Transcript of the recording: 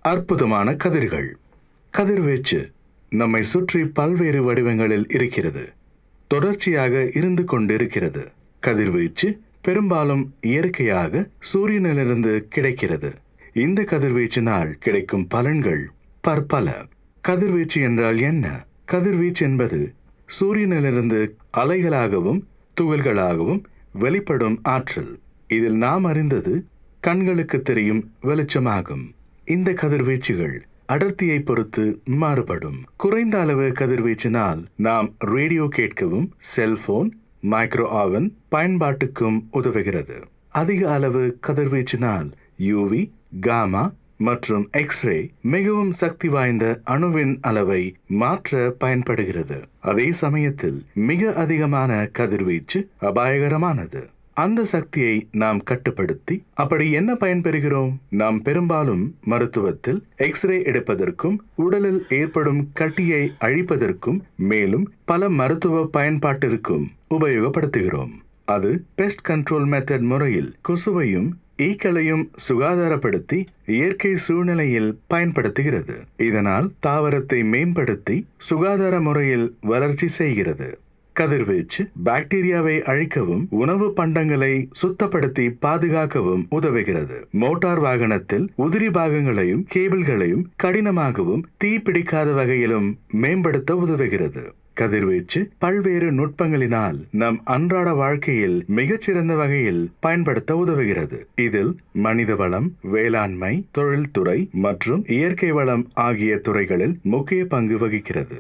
அற்புதமான கதிர்கள். கதிர்வீச்சு நம்மை சுற்றி பல்வேறு வடிவங்களில் இருக்கிறது, தொடர்ச்சியாக இருந்து கொண்டிருக்கிறது. கதிர்வீச்சு பெரும்பாலும் இயற்கையாக சூரியனிலிருந்து கிடைக்கிறது. இந்த கதிர்வீச்சினால் கிடைக்கும் பலன்கள் பற்பல. கதிர்வீச்சு என்றால் என்ன? கதிர்வீச்சு என்பது சூரியனிலிருந்து அலைகளாகவும் துகள்களாகவும் வெளிப்படும் ஆற்றல். இதில் நாம் அறிந்தது கண்களுக்கு தெரியும் வெளிச்சமாகும். இந்த கதிர்வீச்சுகள் அடர்த்தியை பொறுத்து மாறுபடும். குறைந்த அளவு கதிர்வீச்சினால் நாம் ரேடியோ கேட்கவும் செல்போன், மைக்ரோ ஓவன் பயன்பாட்டுக்கும் உதவுகிறது. அதிக அளவு கதிர்வீச்சினால் யூவி, காமா மற்றும் எக்ஸ்ரே மிகவும் சக்தி வாய்ந்த அணுவின் அளவை மாற்ற பயன்படுகிறது. அதே சமயத்தில் மிக அதிகமான கதிர்வீச்சு அபாயகரமானது. அந்த சக்தியை நாம் கட்டுப்படுத்தி அப்படி என்ன பயன்பெறுகிறோம்? நாம் பெரும்பாலும் மருத்துவத்தில் எக்ஸ்ரே எடுப்பதற்கும் உடலில் ஏற்படும் கட்டியை அழிப்பதற்கும் மேலும் பல மருத்துவ பயன்பாட்டிற்கும் உபயோகப்படுத்துகிறோம். அது பெஸ்ட் கண்ட்ரோல் மெத்தட் முறையில் கொசுவையும் ஈக்களையும் சுகாதாரப்படுத்தி இயற்கை சூழ்நிலையில் பயன்படுத்துகிறது. இதனால் தாவரத்தை மேம்படுத்தி சுகாதார முறையில் வளர்ச்சி செய்கிறது. கதிர்வீச்சு பாக்டீரியாவை அழிக்கவும் உணவு பண்டங்களை சுத்தப்படுத்தி பாதுகாக்கவும் உதவுகிறது. மோட்டார் வாகனத்தில் உதிரி பாகங்களையும் கேபிள்களையும் கடினமாகவும் தீப்பிடிக்காத வகையிலும் மேம்படுத்த உதவுகிறது. கதிர்வீச்சு பல்வேறு நுட்பங்களினால் நம் அன்றாட வாழ்க்கையில் மிகச்சிறந்த வகையில் பயன்படுத்த உதவுகிறது. இதில் மனித வளம், வேளாண்மை, தொழில்துறை மற்றும் இயற்கை வளம் ஆகிய துறைகளில் முக்கிய பங்கு வகிக்கிறது.